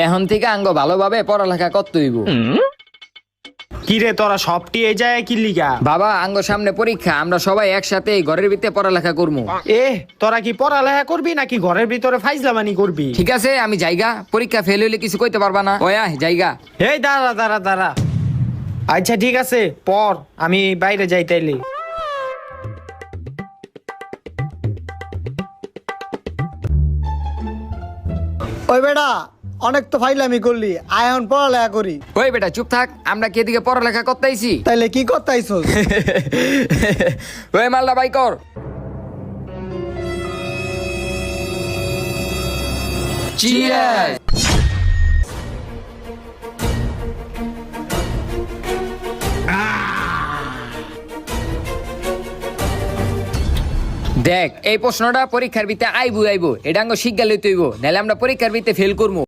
এখন থেকে আঙ্গ ভালোভাবে পড়ালেখা করতে হইব। কিরে তোরা সবটি এই যায় কি লিগা? বাবা আঙ্গ সামনে পরীক্ষা, আমরা সবাই একসাথে এই ঘরের ভিতরে পড়ালেখা করবো। তোরা কি পড়ালেখা করবি নাকি ঘরের ভিতরে ফাইজলামানি করবি? ঠিক আছে আমি জায়গা, পরীক্ষা ফেল হইলে কিছু কইতে পারবা না। ওয়া জায়গা। এই দাঁড়া দাঁড়া দাঁড়া। আচ্ছা ঠিক আছে পর, আমি বাইরে যাই তাইলে। ওই বেটা অনেক তো ফাইলামি করলি, আয়ন পড়ালেখা করি। ওই বেটা চুপ থাক, আমরা কি এদিকে পড়ালেখা করতে আইছি? তাইলে কি করতে আইছস? ওই মালটা বাই কর। Cheers! দেখ এই প্রশ্নটা পরীক্ষার ভিতরে আইবো, এটা আঙ্গ শিক্ষা লইতে হইব, নাহলে আমরা পরীক্ষার ভিতরে ফেল করবো।